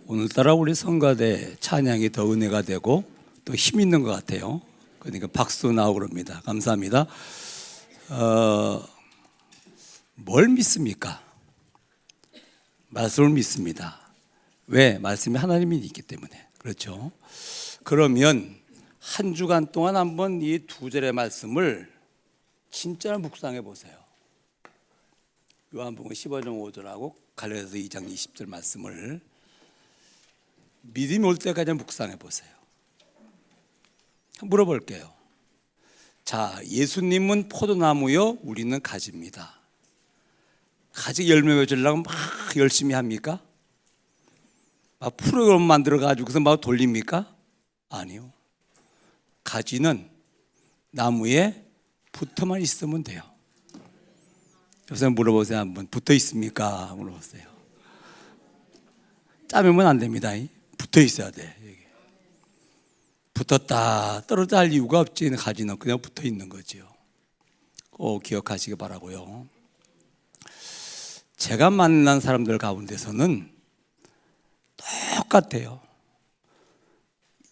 오늘따라 우리 성가대 찬양이 더 은혜가 되고 또 힘 있는 것 같아요. 그러니까 박수 나오고 그럽니다. 감사합니다. 뭘 믿습니까? 말씀을 믿습니다. 왜? 말씀이 하나님이 있기 때문에. 그렇죠? 그러면 한 주간 동안 한번 이 두 절의 말씀을 진짜로 묵상해 보세요. 요한복음 15장 5절하고 갈라디아서 2장 20절 말씀을 믿음이 올 때까지 묵상해 보세요. 물어볼게요. 자, 예수님은 포도나무요, 우리는 가지입니다. 가지 열매 맺으려고 막 열심히 합니까? 막 프로그램 만들어 가지고서 막 돌립니까? 아니요. 가지는 나무에 붙어만 있으면 돼요. 요새 물어보세요. 한번 붙어 있습니까? 물어보세요. 짜면 안 됩니다. 붙어 있어야 돼. 붙었다 떨어져 할 이유가 없지. 가지는 그냥 붙어 있는 거죠. 꼭 기억하시기 바라고요. 제가 만난 사람들 가운데서는 똑같아요.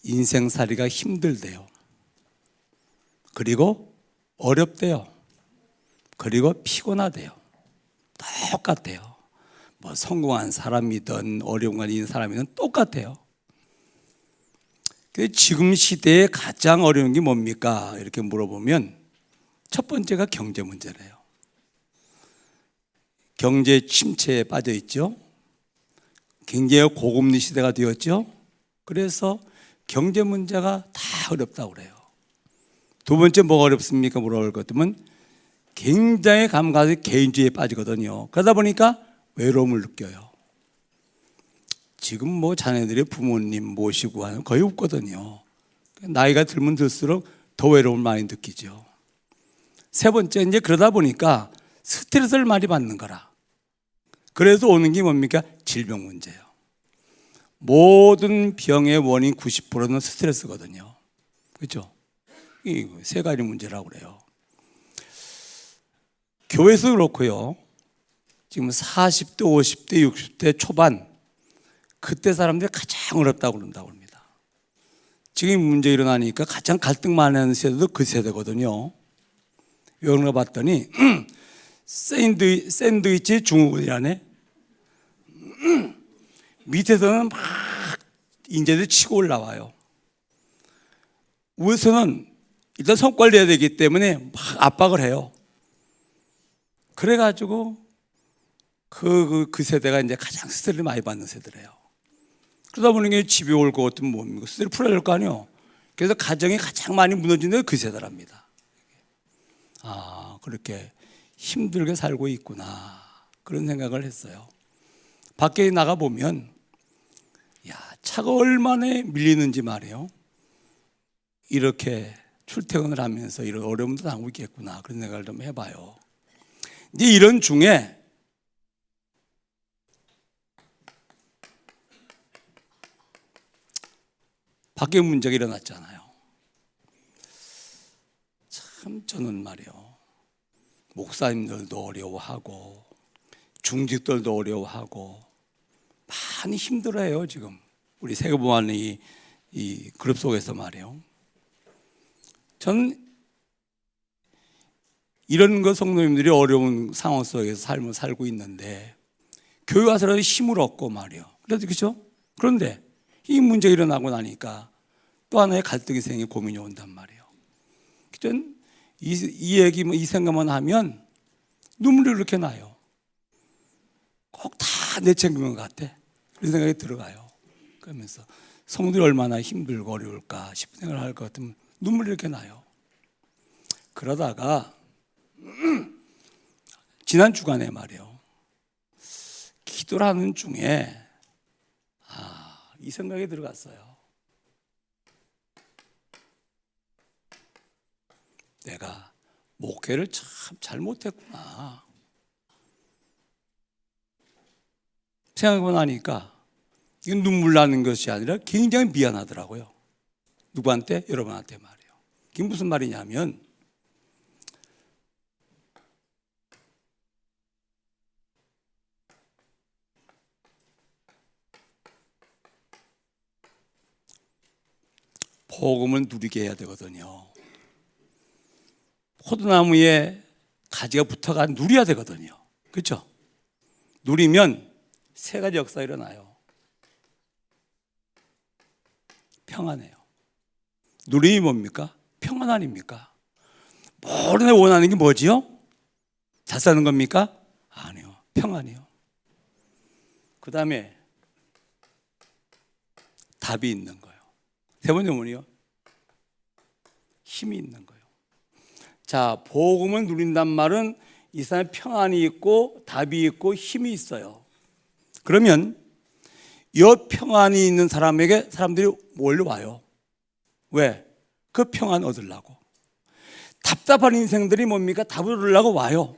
인생살이가 힘들대요. 그리고 어렵대요. 그리고 피곤하대요. 똑같아요. 뭐 성공한 사람이든 어려운 거 있는 사람이든 똑같아요. 지금 시대에 가장 어려운 게 뭡니까? 이렇게 물어보면 첫 번째가 경제 문제래요. 경제 침체에 빠져 있죠. 굉장히 고금리 시대가 되었죠. 그래서 경제 문제가 다 어렵다고 그래요. 두 번째 뭐가 어렵습니까? 물어볼 것 같으면 굉장히 감각이 개인주의에 빠지거든요. 그러다 보니까 외로움을 느껴요. 지금 뭐 자녀들이 부모님 모시고 하는 거의 없거든요. 나이가 들면 들수록 더 외로움을 많이 느끼죠. 세 번째, 이제 그러다 보니까 스트레스를 많이 받는 거라. 그래서 오는 게 뭡니까? 질병 문제예요. 모든 병의 원인 90%는 스트레스거든요. 그렇죠? 이 세 가지 문제라고 그래요. 교회에서 그렇고요. 지금 40대, 50대, 60대 초반 그때 사람들이 가장 어렵다고 그런다고 합니다. 지금 문제 일어나니까 가장 갈등 많이 하는 세대도 그 세대거든요. 왜 그런가 봤더니 샌드위치 중국이라네. 밑에서는 막 인재들이 치고 올라와요. 위에서는 일단 성과를 내야 되기 때문에 막 압박을 해요. 그래가지고 그 세대가 이제 가장 스트레스를 많이 받는 세대래요. 그러다 보니 집에 올 것 같으면 뭡니까? 스트레스 풀어야 될 거 아니에요. 그래서 가정이 가장 많이 무너지는 게 그 세대랍니다. 아, 그렇게 힘들게 살고 있구나. 그런 생각을 했어요. 밖에 나가보면, 야, 차가 얼마나 밀리는지 말이에요. 이렇게 출퇴근을 하면서 이런 어려움도 당하고 있겠구나. 그런 생각을 좀 해봐요. 이제 이런 중에 밖에 문제가 일어났잖아요. 참 저는 말이요, 목사님들도 어려워하고 중직들도 어려워하고 많이 힘들어해요. 지금 우리 세계보안의 이 그룹 속에서 말이에요. 저는 이런 거 성도님들이 어려운 상황 속에서 삶을 살고 있는데 교회 와서라도 힘을 얻고 말이에요. 그래도 그렇죠? 그런데 이 문제가 일어나고 나니까 또 하나의 갈등이 생기고 고민이 온단 말이에요. 이 얘기, 이 생각만 하면 눈물이 이렇게 나요. 꼭 다 내챙긴 것 같아. 그런 생각이 들어가요. 그러면서 성도들이 얼마나 힘들고 어려울까 싶은 생각을 할 것 같으면 눈물이 이렇게 나요. 그러다가 지난 주간에 말이에요, 기도를 하는 중에 이 생각이 들어갔어요. 내가 목회를 참 잘못했구나. 생각하고 나니까 이건 눈물 나는 것이 아니라 굉장히 미안하더라고요. 누구한테? 여러분한테 말이에요. 이게 무슨 말이냐면 복음을 누리게 해야 되거든요. 포도나무에 가지가 붙어가 누려야 되거든요. 그렇죠? 누리면 세 가지 역사가 일어나요. 평안해요. 누림이 뭡니까? 평안 아닙니까? 모든 애 원하는 게 뭐지요? 잘 사는 겁니까? 아니요. 평안이요. 그 다음에 답이 있는 거예요. 세 번째 뭐니요? 힘이 있는 거예요. 자, 복음을 누린단 말은 이 사람의 평안이 있고 답이 있고 힘이 있어요. 그러면 이 평안이 있는 사람에게 사람들이 몰려와요. 왜? 그 평안 얻으려고. 답답한 인생들이 뭡니까? 답을 얻으려고 와요.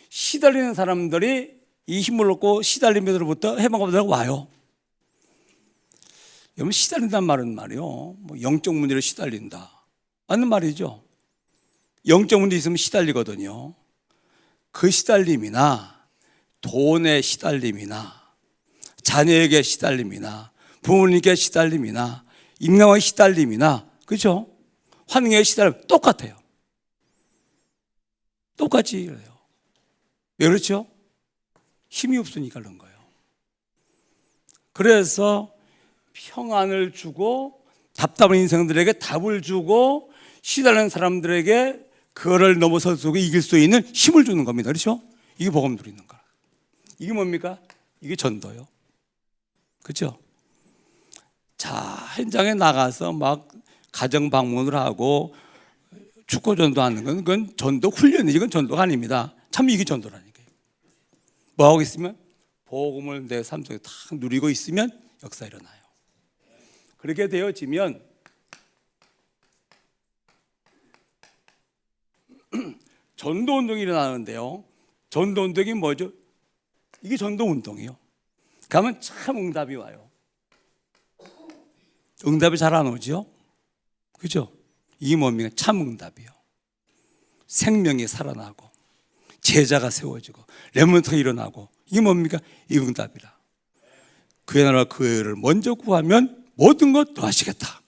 시달리는 사람들이 이 힘을 얻고 시달림으로부터 해방받으려고 와요. 여러분, 시달린다는 말은 말이요, 뭐 영적 문제로 시달린다 맞는 말이죠. 영적 문제 있으면 시달리거든요. 그 시달림이나 돈의 시달림이나 자녀에게 시달림이나 부모님께 시달림이나 인간의 시달림이나, 그렇죠? 환경의 시달림 똑같아요. 똑같이 그래요. 왜 그렇죠? 힘이 없으니까 그런 거예요. 그래서 평안을 주고 답답한 인생들에게 답을 주고 시달리는 사람들에게 그거를 넘어서고 이길 수 있는 힘을 주는 겁니다. 그렇죠? 이게 복음 누리는 거야. 이게 뭡니까? 이게 전도요. 그렇죠? 자, 현장에 나가서 막 가정 방문을 하고 축구 전도하는 건 그건 전도 훈련이지, 이건 전도가 아닙니다. 참 이게 전도라니까요. 뭐 하고 있으면 복음을 내 삶 속에 다 누리고 있으면 역사 일어나요. 그렇게 되어지면 전도 운동이 일어나는데요. 전도 운동이 뭐죠? 이게 전도 운동이에요. 가면 참 응답이 와요. 응답이 잘 안 오죠? 그죠? 이게 뭡니까? 참 응답이요. 생명이 살아나고 제자가 세워지고 렘넌트가 일어나고, 이게 뭡니까? 이 응답이라. 그의 나라와 그의 의를 먼저 구하면 모든 것 더하시겠다.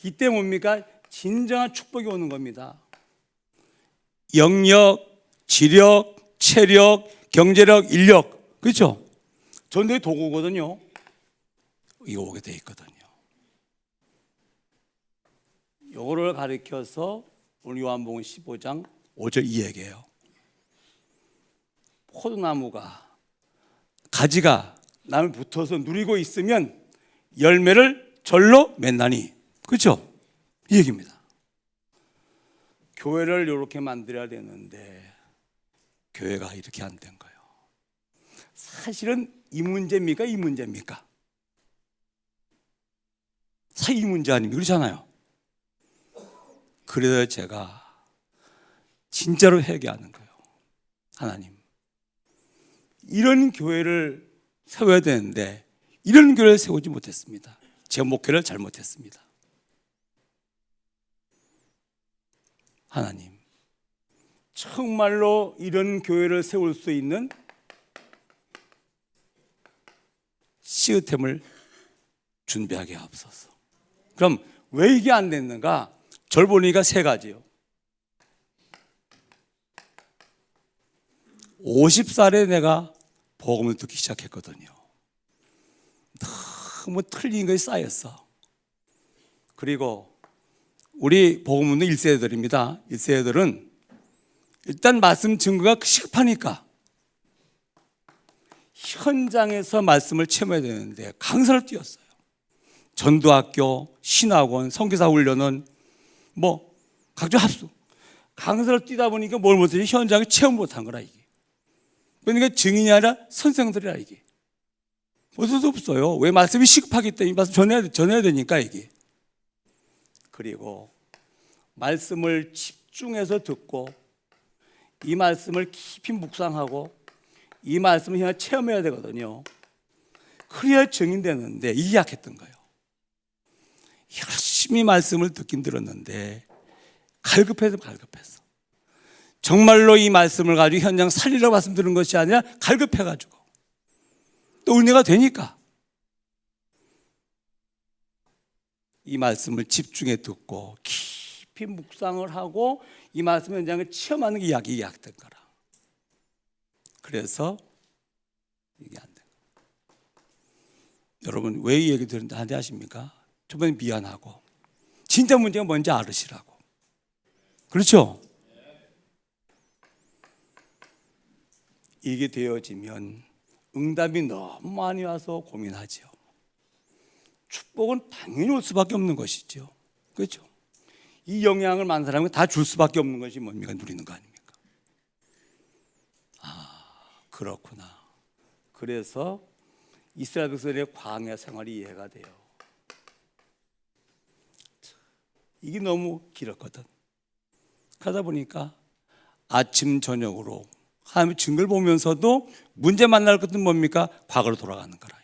이때 뭡니까? 진정한 축복이 오는 겁니다. 영력, 지력, 체력, 경제력, 인력, 그렇죠? 전도의 도구거든요. 이거 오게 돼 있거든요. 요거를 가리켜서 오늘 요한복음 15장 5절 이 얘기예요. 포도나무가 가지가 남을 붙어서 누리고 있으면 열매를 절로 맺나니, 그렇죠? 이 얘기입니다. 교회를 이렇게 만들어야 되는데 교회가 이렇게 안 된 거예요. 사실은 이 문제입니까? 이 문제입니까? 사실 이 문제 아닙니까? 그렇잖아요. 그래서 제가 진짜로 회개하는 거예요. 하나님, 이런 교회를 세워야 되는데 이런 교회를 세우지 못했습니다. 제 목회를 잘못했습니다. 하나님, 정말로 이런 교회를 세울 수 있는 시스템을 준비하게 하옵소서. 그럼 왜 이게 안 됐는가? 절 보니까 세 가지요. 50살에 내가 복음을 듣기 시작했거든요. 너무 틀린 것이 쌓였어. 그리고 우리 복음 듣는 1세들입니다. 1세들은 일단 말씀 증거가 시급하니까 현장에서 말씀을 체험해야 되는데 강사를 뛰었어요. 전도학교, 신학원, 선교사 훈련은 뭐 각종 합숙, 강사를 뛰다 보니까 뭘 못하지? 현장에 체험 못한 거라 이게. 그러니까 증인이 아니라 선생들이라 이게. 어쩔 수 없어요. 왜? 말씀이 시급하기 때문에 말씀 전해야 되니까 이게. 그리고 말씀을 집중해서 듣고 이 말씀을 깊이 묵상하고 이 말씀을 그냥 체험해야 되거든요. 그래야 증인되는데 이게 약했던 거예요. 열심히 말씀을 듣긴 들었는데 갈급해서 정말로 이 말씀을 가지고 현장 살리려고 말씀 들은 것이 아니라 갈급해가지고 또 은혜가 되니까 이 말씀을 집중해 듣고 깊이 묵상을 하고 이 말씀 현장을 체험하는 게 약이 약된 거라. 그래서 이게 안 돼. 여러분 왜 이 얘기 들었는데 한대 하십니까? 저번에 미안하고 진짜 문제가 뭔지 알으시라고. 그렇죠? 이게 되어지면 응답이 너무 많이 와서 고민하죠. 축복은 당연히 올 수밖에 없는 것이죠. 그렇죠? 이 영향을 많은 사람은 다 줄 수밖에 없는 것이 뭡니까? 누리는 거 아닙니까? 그렇구나. 그래서 이스라엘 백성들의 광야 생활이 이해가 돼요. 이게 너무 길었거든. 그러다 보니까 아침 저녁으로 하나님의 증거를 보면서도 문제 만날 것은 뭡니까? 과거로 돌아가는 거라.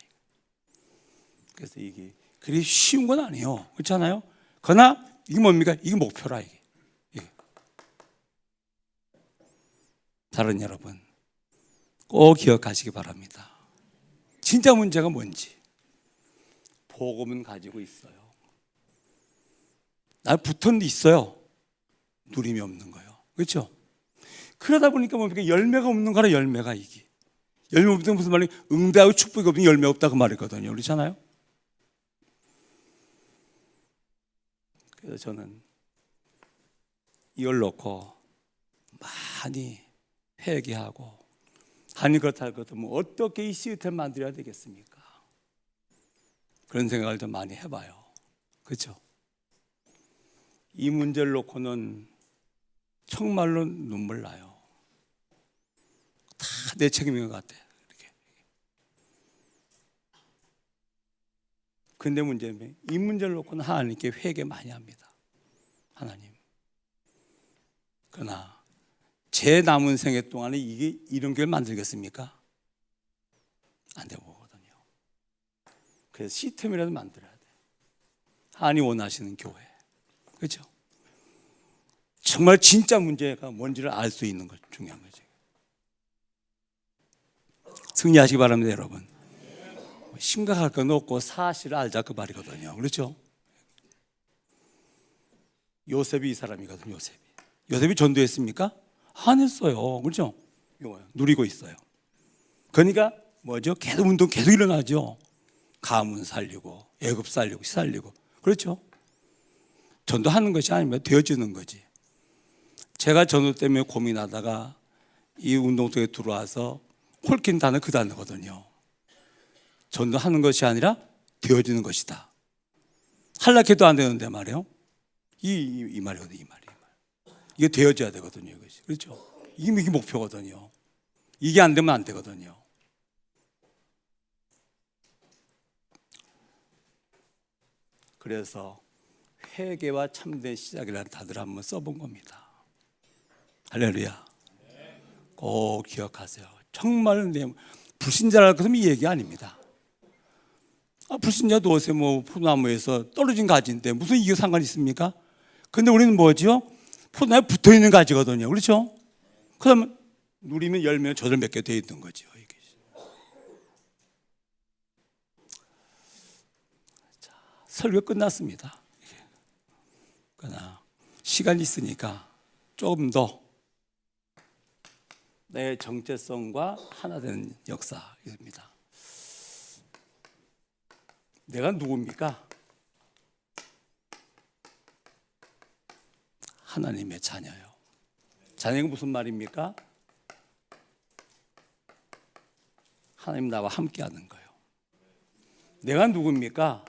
그래서 이게 그리 쉬운 건 아니에요. 그렇잖아요? 그러나 이게 뭡니까? 이게 목표라 이게. 다른 여러분 꼭 기억하시기 바랍니다. 진짜 문제가 뭔지 복음은 가지고 있어요. 날 붙은 데 있어요. 누림이 없는 거예요. 그렇죠? 그러다 보니까 뭡니까? 열매가 없는 거라. 열매가 이게 열매 없는 건 무슨 말이에요? 응답하고 축복이 없으면 열매 없다 그 말이거든요. 그렇잖아요? 그래서 저는 이걸 놓고 많이 회개하고 하나님 그렇다 할 것도 뭐 어떻게 이 시스템을 만들어야 되겠습니까? 그런 생각을 좀 많이 해봐요. 그렇죠? 이 문제를 놓고는 정말로 눈물 나요. 다 내 책임인 것 같아. 이렇게. 근데 문제는 이 문제를 놓고는 하나님께 회개 많이 합니다. 하나님. 그러나 제 남은 생애 동안에 이게 이런 교회를 만들겠습니까? 안 되고 보거든요. 그래서 시스템이라도 만들어야 돼. 하나님 원하시는 교회. 그렇죠? 정말 진짜 문제가 뭔지를 알 수 있는 것 중요한 거죠. 승리하시기 바랍니다, 여러분. 심각할 건 없고 사실을 알자 그 말이거든요. 그렇죠? 요셉이 이 사람이거든요. 요셉이 전도했습니까? 안 했어요. 그렇죠? 누리고 있어요. 그러니까 뭐죠? 계속 운동 계속 일어나죠. 가문 살리고 애굽 살리고 살리고. 그렇죠? 전도하는 것이 아니면 되어지는 거지. 제가 전도 때문에 고민하다가 이 운동 속에 들어와서 홀킨 단어 그 단어거든요. 전도하는 것이 아니라 되어지는 것이다. 할락해도 안 되는데 말이에요. 이 말이거든요. 이 말이. 이게 되어져야 되거든요. 이것이. 그렇죠? 이게 목표거든요. 이게 안 되면 안 되거든요. 그래서 회개와 참된 시작이라는 단어를 한번 써본 겁니다. 할렐루야. 꼭 기억하세요. 정말 불신자랄 것은 이 얘기 아닙니다. 불신자도 어세 뭐 포도나무에서 떨어진 가지인데 무슨 이게 상관이 있습니까? 근데 우리는 뭐죠? 포도나무에 붙어 있는 가지거든요. 그렇죠? 그러면 누리면 열매는 저절 맺게 돼 있는 거죠. 이게. 자, 설교 끝났습니다. 그러나 시간이 있으니까 조금 더 내 정체성과 하나 되는 역사입니다. 내가 누굽니까? 하나님의 자녀요. 자녀가 무슨 말입니까? 하나님 나와 함께하는 거예요. 내가 누굽니까?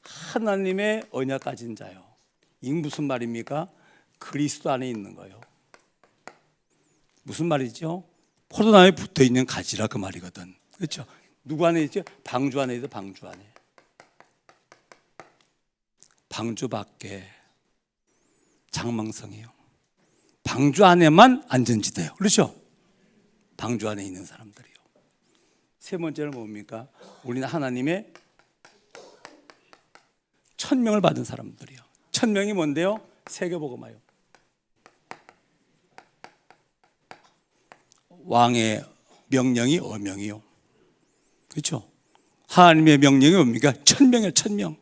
하나님의 언약 가진 자요. 이게 무슨 말입니까? 그리스도 안에 있는 거예요. 무슨 말이죠? 포도나무에 붙어있는 가지라 그 말이거든. 그렇죠? 누구 안에 있죠? 방주 안에 있어. 방주 안에. 방주 밖에 장망성이에요. 방주 안에만 안전지대요. 그렇죠? 방주 안에 있는 사람들이요. 세 번째는 뭡니까? 우리는 하나님의 천명을 받은 사람들이요. 천명이 뭔데요? 세계복음화요. 왕의 명령이 어명이요. 그렇죠? 하나님의 명령이 뭡니까? 천명이요. 천명.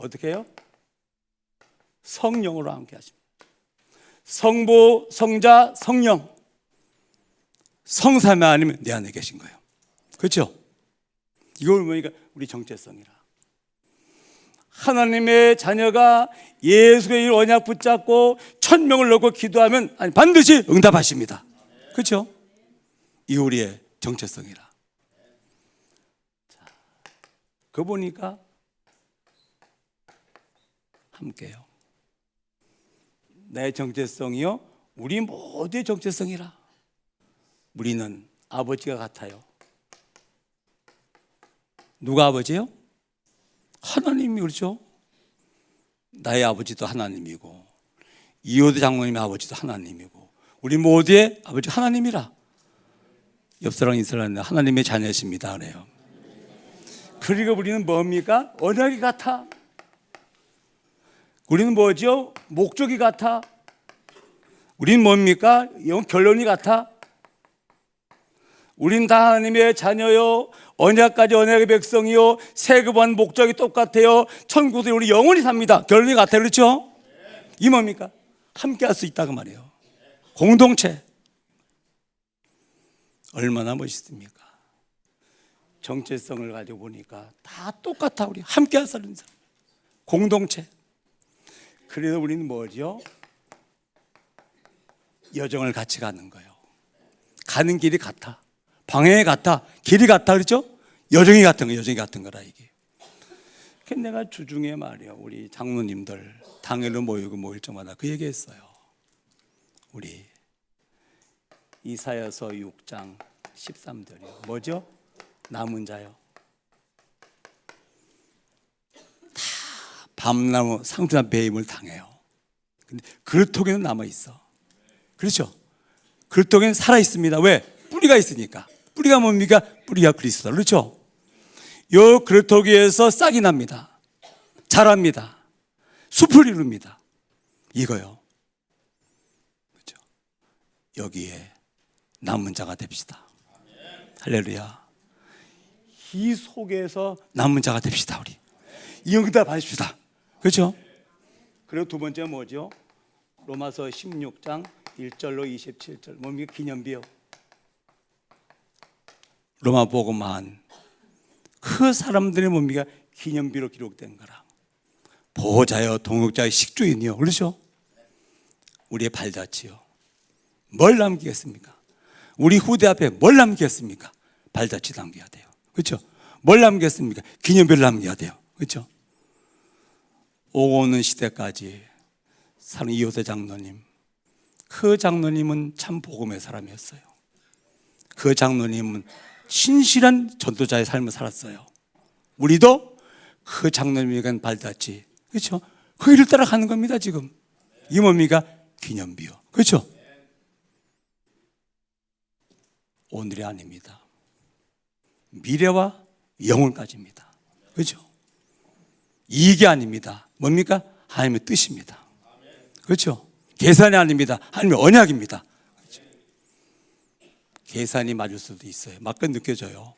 어떻게 해요? 성령으로 함께 하십니다. 성부, 성자, 성령, 성삼위 하나님은 내 안에 계신 거예요. 그렇죠? 이걸 보니까 우리 정체성이라. 하나님의 자녀가 예수의 일 언약 붙잡고 천명을 넣고 기도하면 반드시 응답하십니다. 그렇죠? 이거 우리의 정체성이라. 자, 그거 보니까 함께요. 내 정체성이요, 우리 모두의 정체성이라. 우리는 아버지가 같아요. 누가 아버지예요? 하나님이. 그렇죠? 나의 아버지도 하나님이고 이호대 장로님의 아버지도 하나님이고 우리 모두의 아버지 하나님이라. 옆 사람 인사하는 하나님의 자녀이십니다 그래요. 그리고 우리는 뭡니까? 언약이 같아. 우리는 뭐죠? 목적이 같아. 우리는 뭡니까? 결론이 같아. 우린 다 하나님의 자녀요, 언약까지 언약의 백성이요, 세급한 목적이 똑같아요. 천국에 우리 영원히 삽니다. 결론이 같아요. 그렇죠? 이 뭡니까? 함께 할 수 있다고 말이에요. 공동체. 얼마나 멋있습니까? 정체성을 가지고 보니까 다 똑같아. 우리 함께 할 사람, 공동체. 그래서 우리는 뭐죠? 여정을 같이 가는 거예요. 가는 길이 같아. 방향이 같아. 길이 같아. 그렇죠? 여정이 같은 거, 여정이 같은 거라 이게. 내가 주중에 말이요, 우리 장로님들 당일로 모이고 모일 때마다 그 얘기했어요. 우리 이사야서 6장 13절이요. 뭐죠? 남은 자요. 다 밤나무 상투나 배임을 당해요. 근데 그릇통에는 남아 있어. 그렇죠? 그릇통에는 살아 있습니다. 왜? 뿌리가 있으니까. 뿌리가 뭡니까? 뿌리가 그리스도. 그렇죠? 요 그릇통 위에서 싹이 납니다. 자랍니다. 숲을 이룹니다. 이거요. 그렇죠? 여기에 남은 자가 됩시다. 할렐루야. 이 속에서 남은 자가 됩시다. 우리 이 응답 하십시다. 그렇죠? 그리고 두 번째 뭐죠? 로마서 16장 1절로 27절 뭡니까? 기념비요. 로마 복음만 그 사람들의 뭡니까? 기념비로 기록된 거라. 보호자여 동역자의 식주인이요. 그렇죠? 우리의 발자취요. 뭘 남기겠습니까? 우리 후대 앞에 뭘 남기겠습니까? 발자취 남겨야 돼요. 그렇죠? 뭘 남기겠습니까? 기념비를 남겨야 돼요. 그렇죠? 오고 오는 시대까지 사는 이호대 장로님, 그 장로님은 참 복음의 사람이었어요. 그 장로님은 신실한 전도자의 삶을 살았어요. 우리도 그 장로님에게 발닿지. 그렇죠? 그 일을 따라가는 겁니다. 지금 이게 뭡니까? 기념비요. 그렇죠? 오늘이 아닙니다. 미래와 영혼까지입니다. 그렇죠? 이익이 아닙니다. 뭡니까? 하나님의 뜻입니다. 그렇죠? 계산이 아닙니다. 하나님의 언약입니다. 그렇죠? 계산이 맞을 수도 있어요. 막간 느껴져요.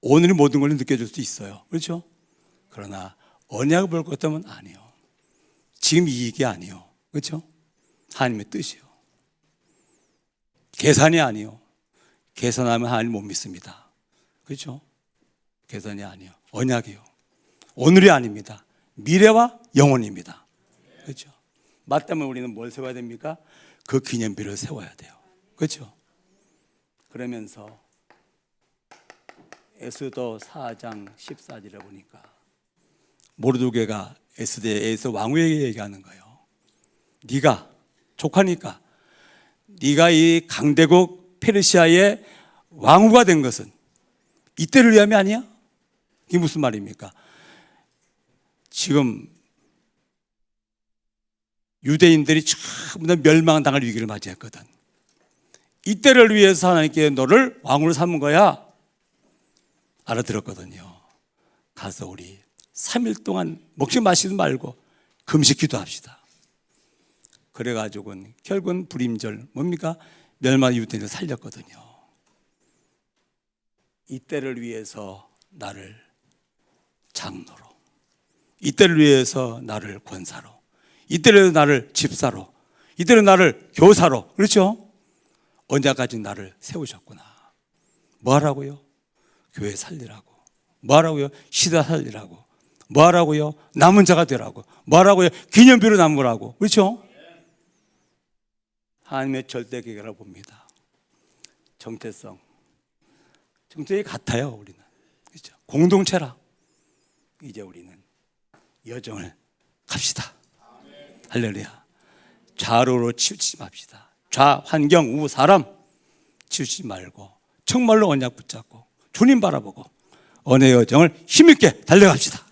오늘의 모든 걸 느껴질 수도 있어요. 그렇죠? 그러나 언약을 볼 것 같으면 아니에요. 지금 이익이 아니에요. 그렇죠? 하나님의 뜻이요. 계산이 아니에요. 계산하면 하나님 못 믿습니다. 그렇죠? 계산이 아니에요. 언약이요. 오늘이 아닙니다. 미래와 영혼입니다. 그렇죠? 맞다면 우리는 뭘 세워야 됩니까? 그 기념비를 세워야 돼요. 그렇죠? 그러면서 에스더 4장 14절에 보니까 모르드게가 에스더에서 왕후에게 얘기하는 거예요. 네가 조카니까 네가 이 강대국 페르시아의 왕후가 된 것은 이때를 위함이 아니야? 이게 무슨 말입니까? 지금 유대인들이 전부 다 멸망당할 위기를 맞이했거든. 이때를 위해서 하나님께 너를 왕으로 삼은 거야. 알아들었거든요. 가서 우리 3일 동안 먹지 마시지 말고 금식 기도합시다. 그래가지고는 결국은 불임절 뭡니까? 멸망 유대인을 살렸거든요. 이때를 위해서 나를 장로로, 이때를 위해서 나를 권사로, 이때를 위해서 나를 집사로, 이때를 나를 교사로, 그렇죠? 언제까지 나를 세우셨구나. 뭐 하라고요? 교회 살리라고. 뭐 하라고요? 시대 살리라고. 뭐 하라고요? 남은 자가 되라고. 뭐 하라고요? 기념비로 남으라고. 그렇죠? 하나님의 절대 계획이라고 봅니다. 정체성. 정체성이 같아요, 우리는. 그렇죠? 공동체라. 이제 우리는 여정을 갑시다. 할렐루야. 좌로로 치우치지 맙시다. 좌, 환경, 우, 사람 치우치지 말고 정말로 언약 붙잡고 주님 바라보고 언의 여정을 힘있게 달려갑시다.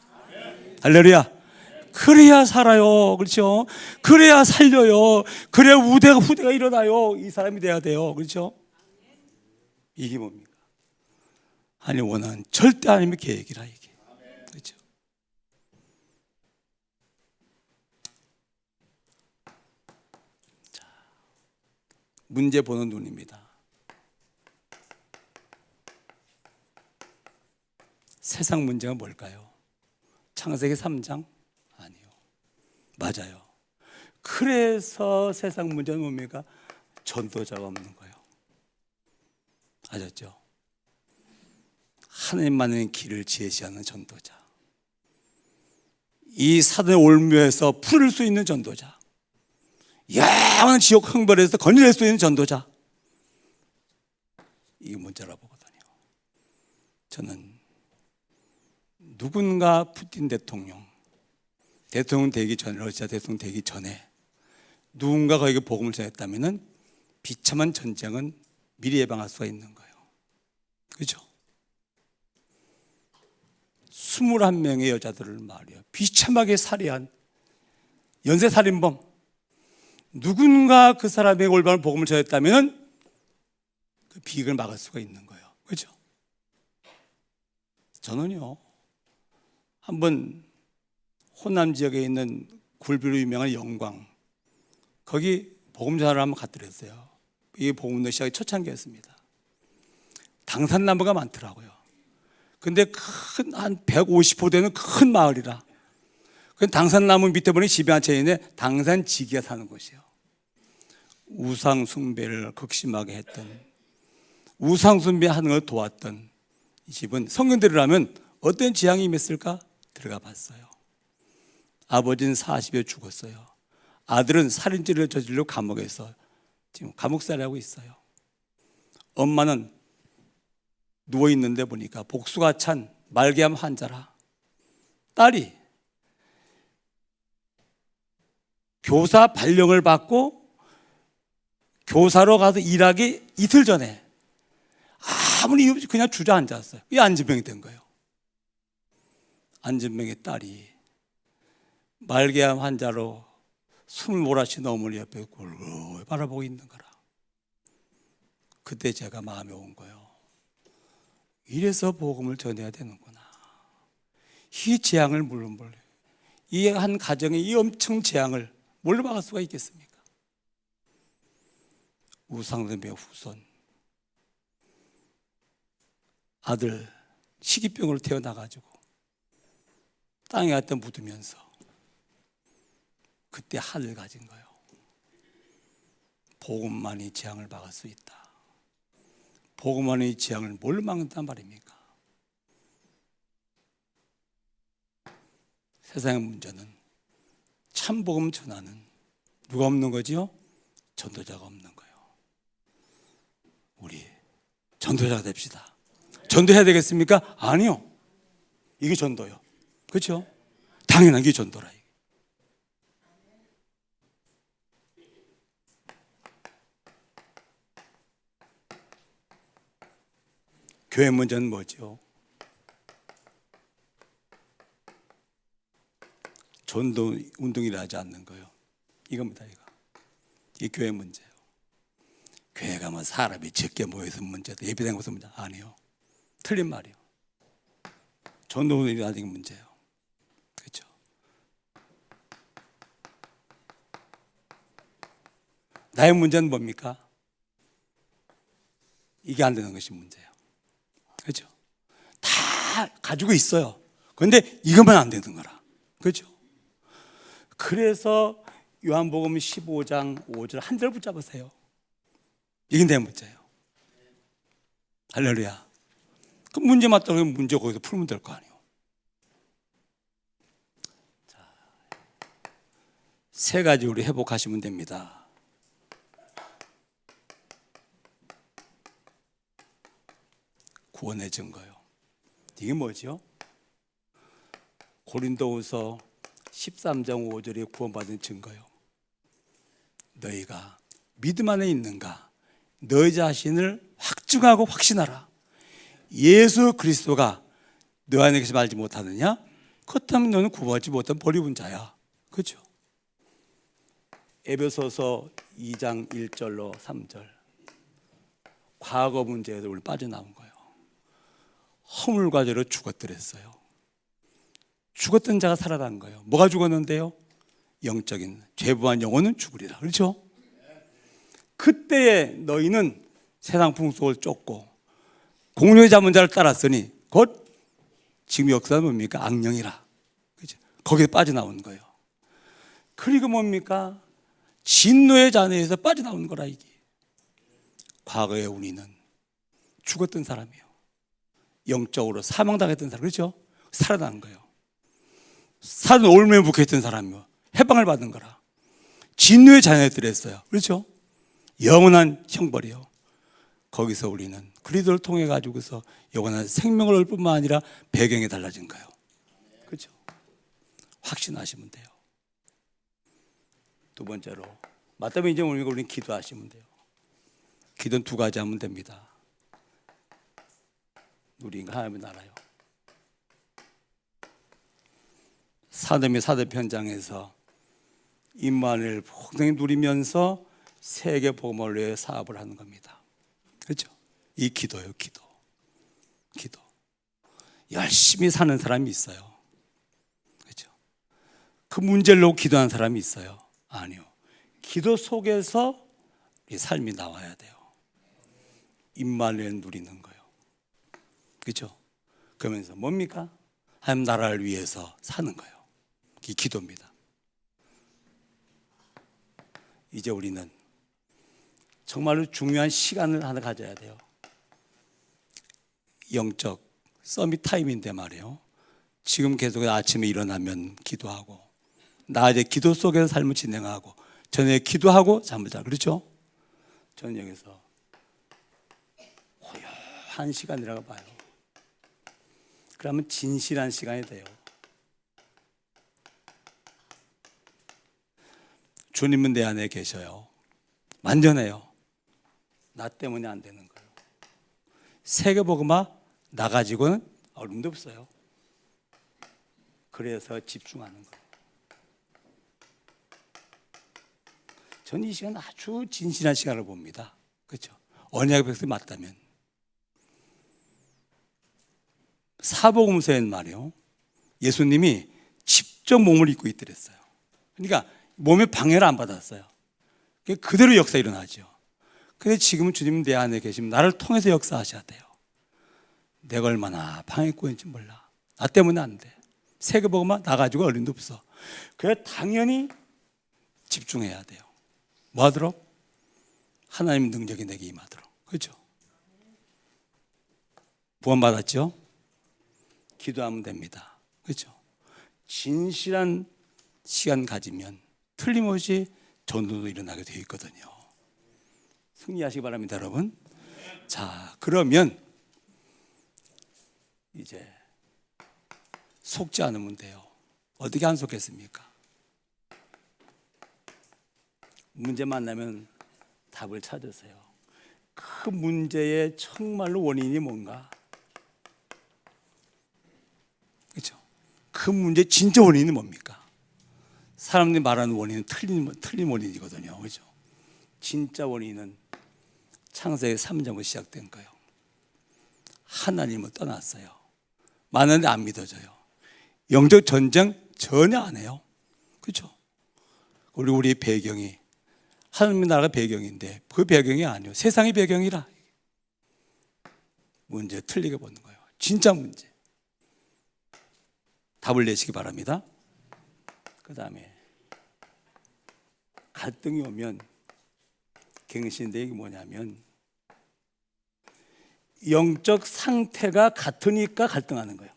할렐루야. 그래야 살아요. 그렇죠? 그래야 살려요. 그래야 후대가 일어나요. 이 사람이 돼야 돼요. 그렇죠? 이게 뭡니까? 하나님 원하는 절대 하나님의 계획이라 이게. 그렇죠? 자, 문제 보는 눈입니다. 세상 문제가 뭘까요? 창세기 3장? 아니요. 맞아요. 그래서 세상 문제는 뭡니까? 전도자가 없는 거예요. 아셨죠? 하나님만의 길을 제시하는 전도자. 이 사단의 올무에서 풀을 수 있는 전도자. 영원한 지옥 형벌에서 건져낼 수 있는 전도자. 이게 문제라고 보거든요. 저는 누군가 푸틴 대통령 되기 전에, 러시아 대통령 되기 전에 누군가 거기에 복음을 전했다면 비참한 전쟁은 미리 예방할 수가 있는 거예요. 그렇죠? 21명의 여자들을 말이요 비참하게 살해한 연쇄살인범, 누군가 그 사람의 올바른 복음을 전했다면 그 비극을 막을 수가 있는 거예요. 그렇죠? 저는요 한번 호남 지역에 있는 굴비로 유명한 영광, 거기 복음 전하러 한번 갔더랬어요. 이 복음도 시작이 초창기였습니다. 당산나무가 많더라고요. 근데 큰 한 150호 되는 큰 마을이라. 그 당산나무 밑에 보니 집이 한 채 있는데 당산지기가 사는 곳이에요. 우상 숭배를 극심하게 했던, 우상 숭배하는 걸 도왔던 이 집은 성경대로라면 어떤 지향이 임했을까? 들어가 봤어요. 아버지는 40에 죽었어요. 아들은 살인죄를 저질러 감옥에서 지금 감옥살이하고 있어요. 엄마는 누워있는데 보니까 복수가 찬 말기암 환자라. 딸이 교사 발령을 받고 교사로 가서 일하기 이틀 전에 아무리 이유 없이 그냥 주저앉았어요. 이 안진병이 된 거예요. 안진병의 딸이 말기암 환자로 숨을 몰아쉬는 어머니 옆에 골골 바라보고 있는 거라. 그때 제가 마음에 온 거예요. 이래서 복음을 전해야 되는구나. 이 재앙을 물론 몰래, 이 한 가정의 이 엄청 재앙을 뭘로 막을 수가 있겠습니까? 우상숭배 후손, 아들 식이병으로 태어나가지고 땅에 갖다 묻으면서 그때 한을 가진 거예요. 복음만이 재앙을 막을 수 있다. 복음만이 재앙을 뭘 막는단 말입니까? 세상의 문제는 참 복음 전하는 누가 없는 거지요? 전도자가 없는 거예요. 우리 전도자가 됩시다. 전도해야 되겠습니까? 아니요. 이게 전도요. 그렇죠? 당연한 게 전도라. 교회 문제는 뭐죠? 전도 운동이라 하지 않는 거예요. 이겁니다, 이거. 이 교회 문제예요. 교회가 뭐 사람이 적게 모여서 문제다, 예배된 것은 문제 아니에요. 틀린 말이에요. 전도 운동이라는 게 문제예요. 그렇죠? 나의 문제는 뭡니까? 이게 안 되는 것이 문제예요. 그렇죠? 다 가지고 있어요. 그런데 이것만 안 되는 거라. 그렇죠? 그래서 요한복음 15장 5절 한 절 붙잡으세요. 이게 내 문제예요. 할렐루야. 그 문제 맞다고 문제 거기서 풀면 될 거 아니에요. 자, 세 가지 우리 회복하시면 됩니다. 구원의 증거요. 이게 뭐죠? 고린도후서 13장 5절에 구원받은 증거요. 너희가 믿음 안에 있는가? 너희 자신을 확증하고 확신하라. 예수 그리스도가 너 안에 계시 알지 못하느냐? 그렇다면 너는 구원하지 못한 버리운 자야. 그렇죠? 에베소서 2장 1절로 3절 과거 문제에서 우리 빠져나온 거예요. 허물과 죄로 죽었더랬어요. 죽었던 자가 살아난 거예요. 뭐가 죽었는데요? 영적인 죄부한 영혼은 죽으리라. 그렇죠? 그때에 너희는 세상 풍속을 쫓고 공룡의 잡은 자를 따랐으니 곧 지금 역사는 뭡니까? 악령이라. 그렇죠? 거기에 빠져나온 거예요. 그리고 뭡니까? 진노의 잔해에서 빠져나온 거라. 이게 과거에 우리는 죽었던 사람이에요. 영적으로 사망당했던 사람. 그렇죠? 살아난 거예요. 살은 올무에 묵혀있던 사람이요. 해방을 받은 거라. 진노의 자녀들이었어요. 그렇죠? 영원한 형벌이요. 거기서 우리는 그리스도를 통해 가지고서 영원한 생명을 얻을 뿐만 아니라 배경이 달라진 거예요. 그렇죠? 확신하시면 돼요. 두 번째로 맞다면 이제 우리는 기도하시면 돼요. 기도는 두 가지 하면 됩니다. 누리는 하나님의 나라요. 사도미 사도편장에서 임마누엘 복등히 누리면서 세계 복음을 위해 사업을 하는 겁니다. 그렇죠? 이 기도요, 기도. 열심히 사는 사람이 있어요. 그렇죠? 그 문제를 놓고 기도하는 사람이 있어요. 아니요. 기도 속에서 이 삶이 나와야 돼요. 임마누엘 누리는 거예요. 그렇죠? 그러면서 뭡니까? 하나님 나라를 위해서 사는 거예요. 이 기도입니다. 이제 우리는 정말로 중요한 시간을 하나 가져야 돼요. 영적 서밋 타임인데 말이에요. 지금 계속 아침에 일어나면 기도하고 낮에 기도 속에서 삶을 진행하고 저녁에 기도하고 잠을 자. 그렇죠? 저녁에서 고요한 시간이라고 봐요. 그러면 진실한 시간이 돼요. 주님은 내 안에 계셔요. 완전해요. 나 때문에 안 되는 거예요. 세계복음화 나 가지고는 어림도 없어요. 그래서 집중하는 거예요. 저는 이 시간 아주 진실한 시간을 봅니다. 그렇죠? 언약의 백성이 맞다면 사복음서엔 말이요. 예수님이 직접 몸을 입고 있더랬어요. 그러니까 몸에 방해를 안 받았어요. 그대로 역사 일어나죠. 근데 지금은 주님 내 안에 계시면 나를 통해서 역사하셔야 돼요. 내가 얼마나 방해했고 있는지 몰라. 나 때문에 안 돼. 세계복음화 나 가지고 어림도 없어. 그래 당연히 집중해야 돼요. 뭐 하도록? 하나님 능력이 내게 임하도록. 그렇죠? 구원받았죠? 기도하면 됩니다. 그렇죠? 진실한 시간 가지면 틀림없이 전도도 일어나게 되어 있거든요. 승리하시기 바랍니다, 여러분. 자, 그러면 이제 속지 않으면 돼요. 어떻게 안 속겠습니까? 문제 만나면 답을 찾으세요. 그 문제의 정말로 원인이 뭔가? 그렇죠? 그 문제 진짜 원인이 뭡니까? 사람들이 말하는 원인은 틀린 원인이거든요. 그렇죠? 진짜 원인은 창세기 3장부터 시작된 거예요. 하나님을 떠났어요. 많은데 안 믿어져요. 영적 전쟁 전혀 안 해요. 그렇죠? 우리 배경이 하나님의 나라가 배경인데 그 배경이 아니에요. 세상의 배경이라. 문제 틀리게 보는 거예요. 진짜 문제. 답을 내시기 바랍니다. 그 다음에 갈등이 오면 갱신인데 이게 뭐냐면 영적 상태가 같으니까 갈등하는 거예요.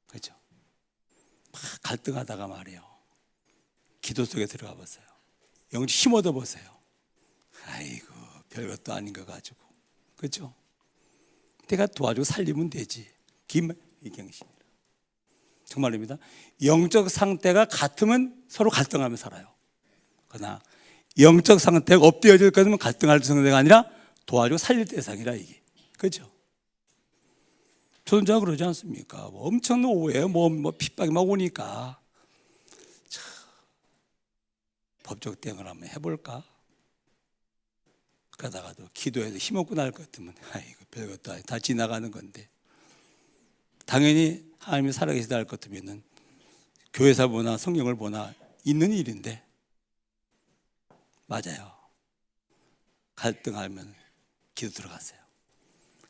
그렇죠? 막 갈등하다가 말이에요. 기도 속에 들어가 보세요. 영적 힘 얻어 보세요. 아이고 별것도 아닌 거 가지고. 그렇죠? 내가 도와주고 살리면 되지. 김이경신이라. 정말입니다. 영적 상태가 같으면 서로 갈등하며 살아요. 그러나 영적 상태가 엎드려질 거면 갈등할 상태가 아니라 도와주고 살릴 대상이라 이게. 그렇죠? 존재가 그러지 않습니까? 뭐 엄청난 오해, 뭐 핍박이 막 오니까 참, 법적 대응을 한번 해볼까? 그러다가도 기도해서 힘없고 날 것 같으면 아이고 별것도 아니고 다 지나가는 건데 당연히 하나님이 살아계시다 할 것 같으면 교회사 보나 성경을 보나 있는 일인데 맞아요. 갈등하면 기도 들어가세요.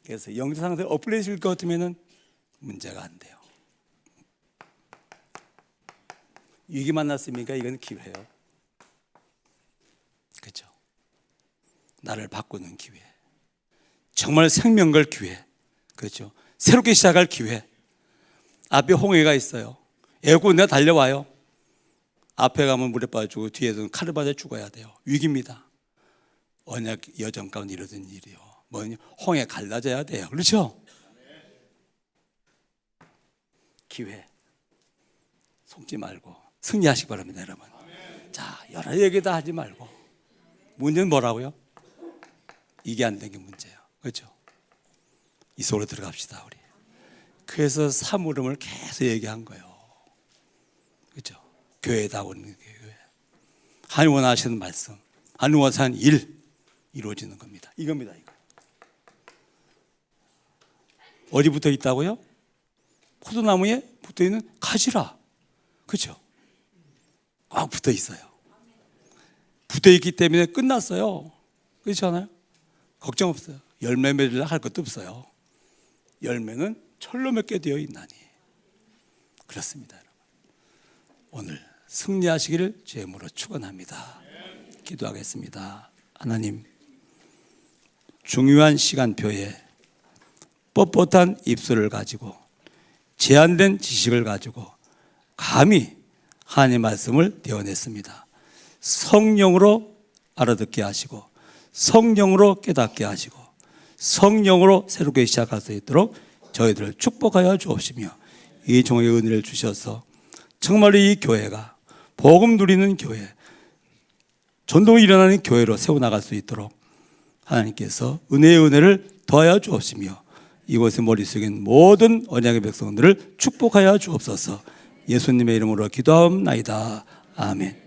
그래서 영적 상태가 엎드려질 것 같으면 문제가 안 돼요. 위기 만났습니까? 이건 기회예요. 그렇죠? 나를 바꾸는 기회, 정말 생명 걸 기회, 그렇죠? 새롭게 시작할 기회. 앞에 홍해가 있어요. 에어컨 내가 달려와요. 앞에 가면 물에 빠지고 뒤에서는 칼을 받아 죽어야 돼요. 위기입니다. 언약 여정 가운데 이루어진 일이요. 뭐냐? 홍해 갈라져야 돼요. 그렇죠? 기회. 속지 말고 승리하시기 바랍니다, 여러분. 자, 여러 얘기 다 하지 말고 문제는 뭐라고요? 이게 안 된 게 문제예요. 그렇죠? 이 속으로 들어갑시다, 우리. 그래서 사물음을 계속 얘기한 거예요. 그렇죠? 교회다 오는 교회. 하나님 원하시는 말씀, 하나님 원하시는 일 이루어지는 겁니다. 이겁니다, 이거. 어디 붙어 있다고요? 포도나무에 붙어 있는 가지라. 그렇죠? 꽉 붙어 있어요. 붙어 있기 때문에 끝났어요. 그렇지 않아요? 걱정 없어요. 열매 맺으려 할 것도 없어요. 열매는 철로 맺게 되어 있나니. 그렇습니다, 여러분. 오늘 승리하시기를 주의 이름으로 축원합니다. 기도하겠습니다. 하나님, 중요한 시간표에 뻣뻣한 입술을 가지고 제한된 지식을 가지고 감히 하나님의 말씀을 대언했습니다. 성령으로 알아듣게 하시고 성령으로 깨닫게 하시고 성령으로 새롭게 시작할 수 있도록 저희들을 축복하여 주옵시며 이 종의 은혜를 주셔서 정말 이 교회가 복음 누리는 교회, 전동이 일어나는 교회로 세워나갈 수 있도록 하나님께서 은혜의 은혜를 더하여 주옵시며 이곳의 머릿속에 있는 모든 언약의 백성들을 축복하여 주옵소서. 예수님의 이름으로 기도하옵나이다. 아멘.